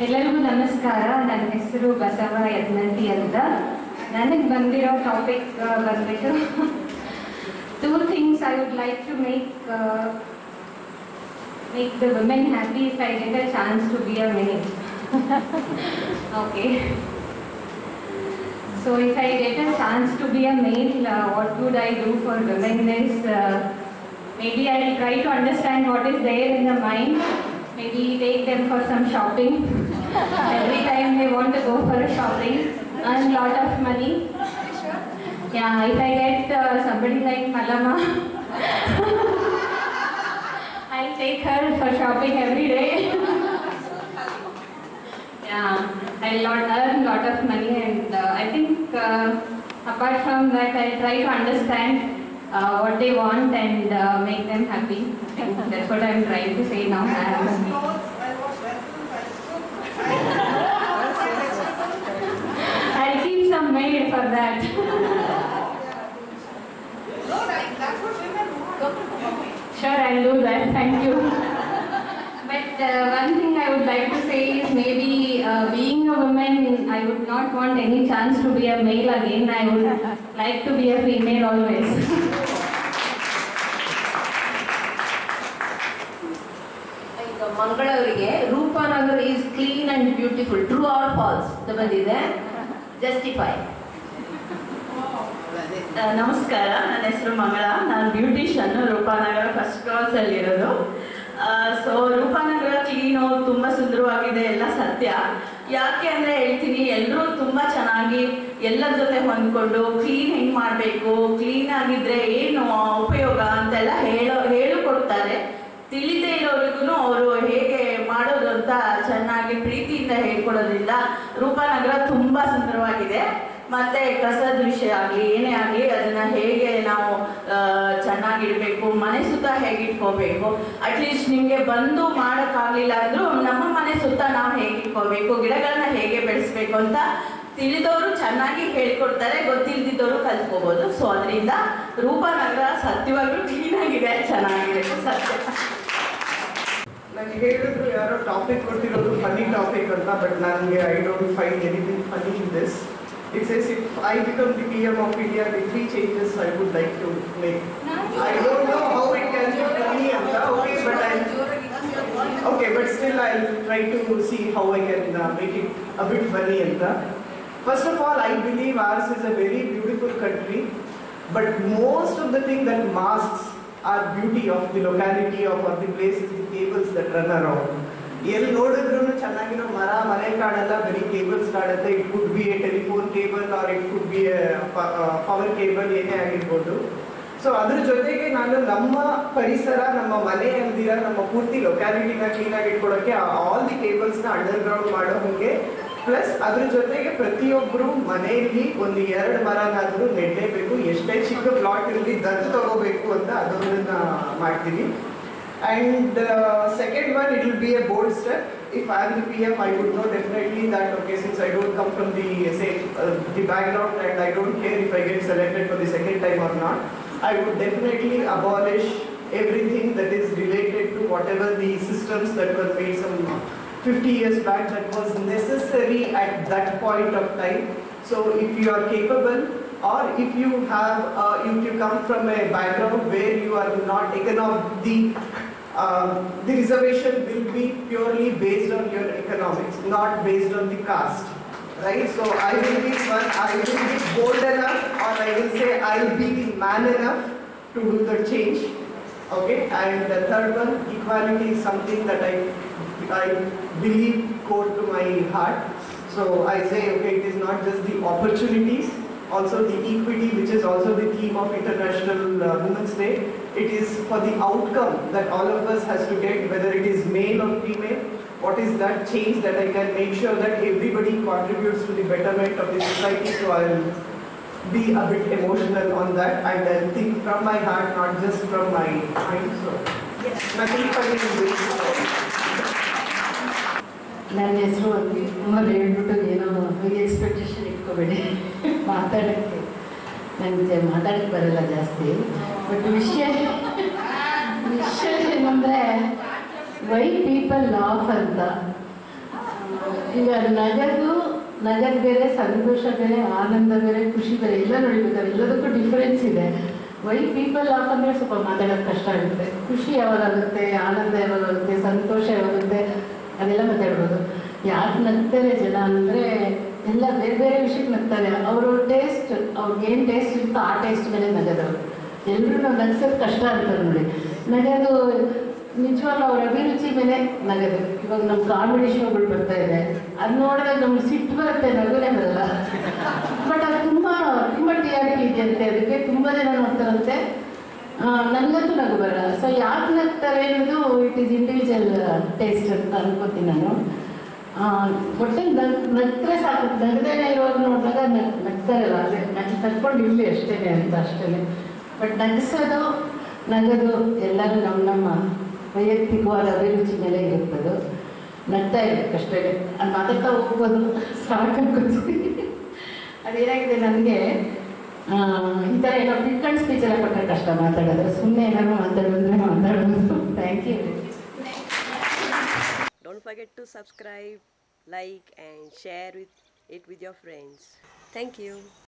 ಎಲ್ಲರಿಗೂ ನಮಸ್ಕಾರ. ನನ್ನ ಹೆಸರು ಬಸವ ಯತ್ನಂತಿ ಅಂತ. ನನಗೆ ಬಂದಿರೋ ಟಾಪಿಕ್ ಬಂದ್ಬಿಟ್ಟು two things I would like to make the women happy if I get a chance to be a male. Okay. So if I get a chance to be a male, what would I do for women is maybe I'll try to understand what is there in the mind. Maybe take them for some shopping. Every time they want to go for a shopping, earn a lot of money. Yeah, if I get somebody like Malama, I'll take her for shopping every day. Yeah, I'll earn a lot of money, and I think apart from that, I'll try to understand what they want and make them happy. And that's what I'm trying to say now. I'll keep some maid for that. Sure, I'll do that. Thank you. But one thing I would like to say is maybe being a woman, I would not want any chance to be a male again. I would like to be a female always. ಮಂಗಳವರಿಗೆ Roopanagar is clean and beautiful, true or false ಅಂತ ಬಂದಿದೆ, justify. ನಮಸ್ಕಾರ, ನನ್ನ ಹೆಸರು ಮಂಗಳ. ನಾನು beautician, Roopanagar first ಕ್ರಾಸಲ್ಲಿರೋದು. So Roopanagar clean, ತುಂಬ ಸುಂದರವಾಗಿದೆ, ಎಲ್ಲ ಸತ್ಯ. ಯಾಕೆ ಅಂದರೆ ಹೇಳ್ತೀನಿ, ಎಲ್ಲರೂ ತುಂಬ ಚೆನ್ನಾಗಿ ಎಲ್ಲರ ಜೊತೆ ಹೊಂದ್ಕೊಂಡು ಕ್ಲೀನ್ ಹೆಂಗೆ ಮಾಡಬೇಕು, ಕ್ಲೀನ್ ಆಗಿದ್ರೆ ಏನು ಉಪಯೋಗ ಅಂತೆಲ್ಲ ಹೇಳಿಕೊಡ್ತಾರೆ. ತಿಳಿದೇ ಇರೋರಿಗೂ ಅವರು ಹೇಗೆ ಮಾಡೋದು ಅಂತ ಚೆನ್ನಾಗಿ ಪ್ರೀತಿಯಿಂದ ಹೇಳ್ಕೊಡೋದ್ರಿಂದ ರೂಪಾನಗರ ತುಂಬ ಸುಂದರವಾಗಿದೆ. ಮತ್ತು ಕಸದ ವಿಷಯ ಆಗಲಿ ಏನೇ ಆಗಲಿ ಅದನ್ನು ಹೇಗೆ ನಾವು ಚೆನ್ನಾಗಿಡಬೇಕು, ಮನೆ ಸುತ್ತ ಹೇಗೆ ಇಟ್ಕೋಬೇಕು, ಅಟ್ಲೀಸ್ಟ್ ನಿಮಗೆ ಬಂದು ಮಾಡೋಕ್ಕಾಗಲಿಲ್ಲ ಅಂದರೂ ನಮ್ಮ ಮನೆ ಸುತ್ತ ನಾವು ಹೇಗೆ ಇಟ್ಕೋಬೇಕು, ಗಿಡಗಳನ್ನ ಹೇಗೆ ಬೆಳೆಸ್ಬೇಕು ಅಂತ ತಿಳಿದವರು ಚೆನ್ನಾಗಿ ಹೇಳ್ಕೊಡ್ತಾರೆ, ಗೊತ್ತಿಲ್ದಿದ್ದವರು ಕಲ್ತ್ಕೋಬೋದು. ಸೊ ಅದರಿಂದ ರೂಪಾನಗರ ಸತ್ಯವಾಗ್ಲೂ ಕ್ಲೀನಾಗಿದೆ, ಚೆನ್ನಾಗಿದೆ, ಸತ್ಯ. ನನಗೆ ಹೇಳಿದ್ರು ಯಾರೋ ಟಾಪಿಕ್ ಕೊಟ್ಟಿರೋದು ಫನ್ನಿ ಟಾಪಿಕ್ ಅಂತ, ಬಟ್ ನನಗೆ I don't find anything funny in this. It says if I become the PM of India, the 3 changes I would like to make. I don't know how it can be funny anta, okay, but still I'll try to see how I can make it a bit funny anta. First of all, I believe ours is a very beautiful country, but most of the thing that masks our beauty of the locality of the place is the cables that run around. ಎಲ್ಲಿ ನೋಡಿದ್ರು ಚೆನ್ನಾಗಿರೋ ಮನೆ ಕಾಣಲ್ಲ, ಬರೀ cables ಕಾಣುತ್ತೆ. It could be a telephone cable or it could be a power cable, ಏನೇ ಆಗಿರ್ಬೋದು. So ಅದ್ರ ಜೊತೆಗೆ ನಾನು ನಮ್ಮ ಪರಿಸರ, ನಮ್ಮ ಮನೆ ಅಂದಿರ ನಮ್ಮ ಪೂರ್ತಿ ಲೊಕ್ಯಾಲಿಟಿನ ಕ್ಲೀನಾಗಿ ಇಟ್ಕೊಳಕ್ಕೆ ಆಲ್ ದಿ ಕೇಬಲ್ಸ್ನ ಅಂಡರ್ಗ್ರೌಂಡ್ ಮಾಡೋ ಹಾಗೆ, ಪ್ಲಸ್ ಅದ್ರ ಜೊತೆಗೆ ಪ್ರತಿಯೊಬ್ಬರು ಮನೆಯಲ್ಲಿ 1-2 ಮರನಾದರೂ ನೆಡಲೇಬೇಕು. ಎಷ್ಟೇ ಚಿಕ್ಕ ಪ್ಲಾಟ್ ಇರಲಿ ದತ್ತು ತಗೋಬೇಕು ಅಂತ ಅದನ್ನ ಮಾಡ್ತೀವಿ. And second one, it will be a bold step. If I am the PM, I would know definitely that, okay, since I don't come from the the background and I don't care if I get selected for the second time or not, I would definitely abolish everything that is related to whatever the systems that were made some 50 years back that was necessary at that point of time. So if you are capable, or if you have if you come from a background where you are not taken off the reservation will be purely based on your economics, not based on the caste, right? So I will be bold enough, or I will say I will be the man enough to do the change. Okay, and the third one, equality is something that I believe core to my heart. So I say, okay, it is not just the opportunities, also the equity, which is also the theme of International Women's Day. It is for the outcome that all of us has to get, whether it is male or female. What is that change that I can make sure that everybody contributes to the betterment of the society? So I'll be a bit emotional on that, and I'll think from my heart, not just from my mind. So yes, nothing funny in this. ನನ್ನ ಹೆಸರು ಸುಮಾರು ಹೇಳ್ಬಿಟ್ಟು ಏನೋ expectation ಇಟ್ಕೋಬೇಡಿ. ಮಾತಾಡೋಕ್ಕೆ ನನಗೆ ಮಾತಾಡೋಕ್ಕೆ ಬರಲ್ಲ ಜಾಸ್ತಿ. ಬಟ್ ವಿಷಯ ಏನಂದರೆ ವೈ ಪೀಪಲ್ ಲಾಫ್ ಅಂತ ಈಗ ನಗದು ಬೇರೆ, ಸಂತೋಷ ಬೇರೆ, ಆನಂದ ಬೇರೆ, ಖುಷಿ ಬೇರೆ, ಎಲ್ಲ ನೋಡಿಬೇಕಾದ್ರೆ ಎಲ್ಲದಕ್ಕೂ ಡಿಫ್ರೆನ್ಸ್ ಇದೆ. ವೈ ಪೀಪಲ್ ಅಂದರೆ ಸ್ವಲ್ಪ ಮಾತಾಡೋದು ಕಷ್ಟ ಆಗುತ್ತೆ. ಖುಷಿ ಯಾವಾಗುತ್ತೆ, ಆನಂದ ಯಾವಾಗುತ್ತೆ, ಸಂತೋಷ ಯಾವಾಗುತ್ತೆ, ಅದೆಲ್ಲ ಮಾತಾಡ್ಬೋದು. ಯಾಕೆ ನಗ್ತಾರೆ ಜನ ಅಂದರೆ ಎಲ್ಲ ಬೇರೆ ಬೇರೆ ವಿಷಯಕ್ಕೆ ನಗ್ತಾರೆ. ಅವರು ಟೇಸ್ಟ್, ಅವ್ರಿಗೇನು ಟೇಸ್ಟ್ ಇರುತ್ತೋ ಆ ಟೇಸ್ಟ್ ಮೇಲೆ ನಗದವರು. ಎಲ್ಲರೂ ನಾವು ನಗ್ಸೋದು ಕಷ್ಟ ಅಂತಾರೆ ನೋಡಿ. ನಗದು ನಿಜವಾಗ್ಲೂ ಅವ್ರ ಅಭಿರುಚಿ ಮೇಲೆ ನಗದು. ಇವಾಗ ನಮ್ಮ ಕಾಮಿಡಿ ಶೋಗಳು ಬರ್ತಾ ಇದೆ, ಅದು ನೋಡಿದಾಗ ನಮ್ಗೆ ಸಿಟ್ಟು ಬರುತ್ತೆ, ನಗುನೇ ಬರಲ್ಲ. ಬಟ್ ಅದು ತುಂಬ ಟಿ ಆರ್ ಪಿ ಇದೆಯಂತೆ, ಅದಕ್ಕೆ ತುಂಬ ಜನ ನೋಡ್ತಾರಂತೆ. ನನಗಂತೂ ನಗು ಬರಲ್ಲ. ಸೊ ಯಾಕೆ ನಗ್ತಾರೆ ಅನ್ನೋದು ಇಟ್ ಈಸ್ ಇಂಡಿವಿಜುವಲ್ ಟೇಸ್ಟ್ ಅಂತ ಅನ್ಕೋತೀನಿ ನಾನು. ಒಟ್ಟೆ ನಗ್ತರೆ ಸಾಕು, ನಗದೇನೆ ಇರೋರು ನೋಡಿದಾಗ ನಗ್ತಾರಲ್ಲ, ಅದೇ ನಗ್ಕೊಂಡು ಇರಲಿ ಅಷ್ಟೇ. ಬಟ್ ನಗದು ಎಲ್ಲರೂ ನಮ್ಮ ವೈಯಕ್ತಿಕವಾದ ಅಭಿರುಚಿ ಮೇಲೆ ಇರುತ್ತದು. ನಗ್ತಾ ಇರಬೇಕಷ್ಟೇ, ಅದು ಮಾತಾಡ್ತಾ ಹೋಗ್ಬೋದು, ಸಾಕಾಗ್ತೀನಿ. ಅದೇನಾಗಿದೆ ನನಗೆ ಈ ಥರ ಏನೋ ಕ್ವಿಕ್ ಆ್ಯಂಡ್ ಸ್ಪೀಚ್ ಎಲ್ಲ ಕೊಟ್ಟರೆ ಕಷ್ಟ ಮಾತಾಡೋದು. ಸುಮ್ಮನೆ ಏನಾದ್ರು ಮಾತಾಡೋದು. Thank you. Don't forget to subscribe, like and share it with your friends. Thank you.